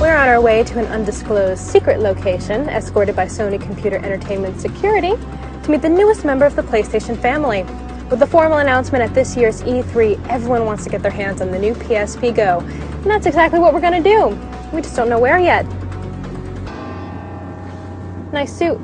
We're on our way to an undisclosed secret location, escorted by Sony Computer Entertainment Security, to meet the newest member of the PlayStation family. With the formal announcement at this year's E3, everyone wants to get their hands on the new PSP Go. And that's exactly what we're going to do. We just don't know where yet. Nice suit.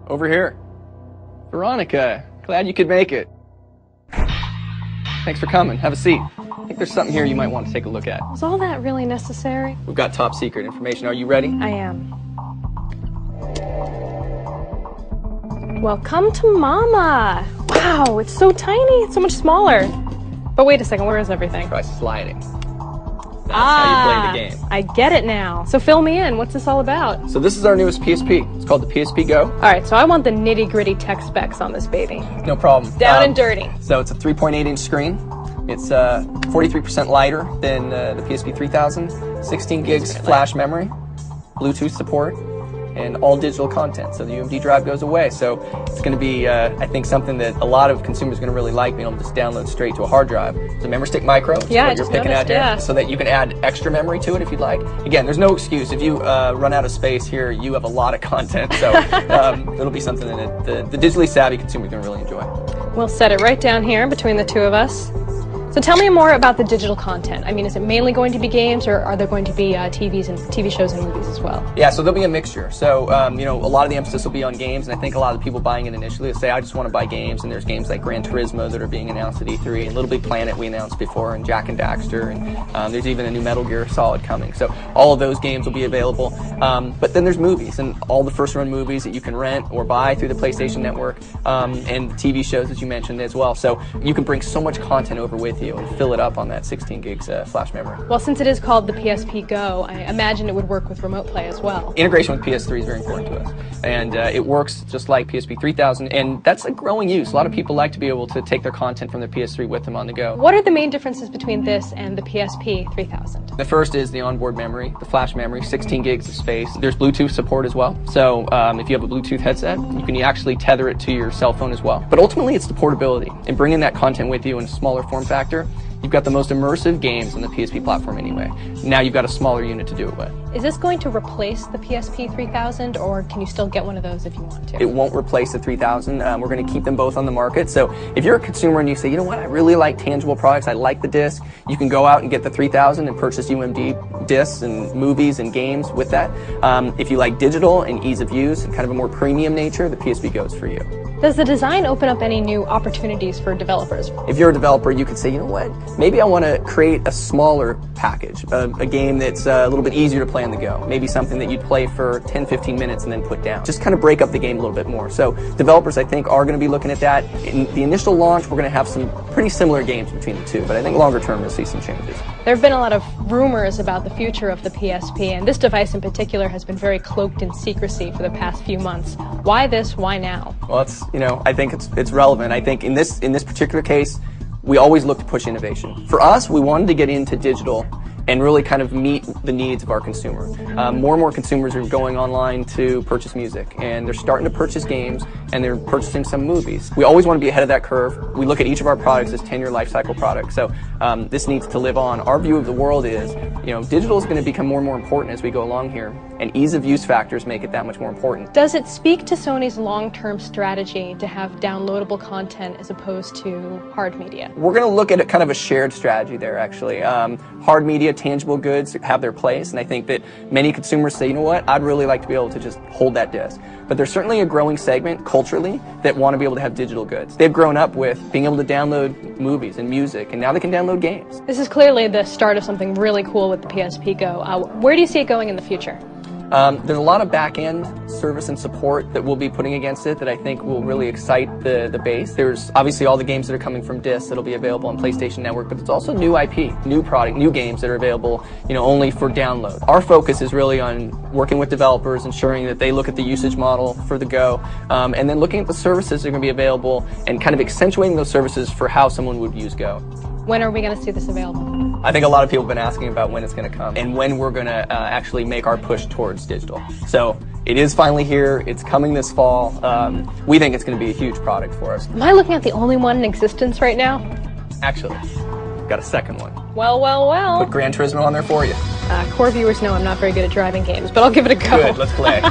Over here. Veronica, glad you could make it. Thanks for coming. Have a seat. I think there's something here you might want to take a look at. Was all that really necessary? We've got top secret information. Are you ready? I am. Welcome to Mama. Wow, it's so tiny. It's so much smaller. But wait a second, where is everything? Try sliding. That's how you play the game. I get it now. So fill me in. What's this all about? So this is our newest PSP. It's called the PSP Go. All right, so I want the nitty-gritty tech specs on this baby. No problem. Down and dirty. So it's a 3.8-inch screen. It's 43% lighter than the PSP 3000. 16 gigs flash memory, Bluetooth support, and all digital content. So the UMD drive goes away. So it's going to be, I think, something that a lot of consumers are going to really like, being able to just download straight to a hard drive. It's a MemberStick Micro. Yeah, what you're picking at here, so that you can add extra memory to it if you'd like. Again, there's no excuse. If you run out of space here, you have a lot of content. So it'll be something that the digitally savvy consumer is going to really enjoy. We'll set it right down here between the two of us. So tell me more about the digital content. I mean, is it mainly going to be games, or are there going to be TV shows and movies as well? Yeah, so there'll be a mixture. So, you know, a lot of the emphasis will be on games, and I think a lot of the people buying it initially will say, I just want to buy games, and there's games like Gran Turismo that are being announced at E3, and Little Big Planet we announced before, and Jak and Daxter, and there's even a new Metal Gear Solid coming. So all of those games will be available. But then there's movies, and all the first-run movies that you can rent or buy through the PlayStation Network, and TV shows, as you mentioned, as well. So you can bring so much content over with you and fill it up on that 16 gigs flash memory. Well, since it is called the PSP Go, I imagine it would work with remote play as well. Integration with PS3 is very important to us, and it works just like PSP 3000, and that's a growing use. A lot of people like to be able to take their content from their PS3 with them on the go. What are the main differences between this and the PSP 3000? The first is the onboard memory, the flash memory, 16 gigs of space. There's Bluetooth support as well, so if you have a Bluetooth headset, you can actually tether it to your cell phone as well. But ultimately, it's the portability, and bringing that content with you in a smaller form factor. You've got the most immersive games on the PSP platform anyway. Now you've got a smaller unit to do it with. Is this going to replace the PSP 3000, or can you still get one of those if you want to? It won't replace the 3000. We're going to keep them both on the market. So if you're a consumer and you say, you know what, I really like tangible products, I like the disc, you can go out and get the 3000 and purchase UMD discs and movies and games with that. If you like digital and ease of use and kind of a more premium nature, the PSP Go is for you. Does the design open up any new opportunities for developers? If you're a developer, you could say, you know what, maybe I want to create a smaller package, a game that's a little bit easier to play on the go. Maybe something that you'd play for 10, 15 minutes and then put down. Just kind of break up the game a little bit more. So developers, I think, are going to be looking at that. In the initial launch, we're going to have some pretty similar games between the two, but I think longer term you'll see some changes. There have been a lot of rumors about the future of the PSP, and this device in particular has been very cloaked in secrecy for the past few months. Why this? Why now? Well, I think it's relevant. I think in this particular case, we always look to push innovation. For us, we wanted to get into digital and really kind of meet the needs of our consumer. More and more consumers are going online to purchase music, and they're starting to purchase games, and they're purchasing some movies. We always want to be ahead of that curve. We look at each of our products as 10-year life cycle products, so this needs to live on. Our view of the world is, digital is going to become more and more important as we go along here, and ease of use factors make it that much more important. Does it speak to Sony's long-term strategy to have downloadable content as opposed to hard media? We're going to look at kind of a shared strategy there, actually. Hard media, tangible goods have their place, and I think that many consumers say, you know what, I'd really like to be able to just hold that disc. But there's certainly a growing segment culturally that want to be able to have digital goods. They've grown up with being able to download movies and music, and now they can download games. This is clearly the start of something really cool with the PSP Go. Where do you see it going in the future? There's a lot of back-end service and support that we'll be putting against it that I think will really excite the base. There's obviously all the games that are coming from disc that'll be available on PlayStation Network, but it's also new IP, new product, new games that are available, only for download. Our focus is really on working with developers, ensuring that they look at the usage model for the Go, and then looking at the services that are going to be available and kind of accentuating those services for how someone would use Go. When are we going to see this available? I think a lot of people have been asking about when it's going to come and when we're going to actually make our push towards digital. So it is finally here. It's coming this fall. We think it's going to be a huge product for us. Am I looking at the only one in existence right now? Actually, got a second one. Well, well, well. Put Gran Turismo on there for you. Core viewers know I'm not very good at driving games, but I'll give it a go. Good, let's play.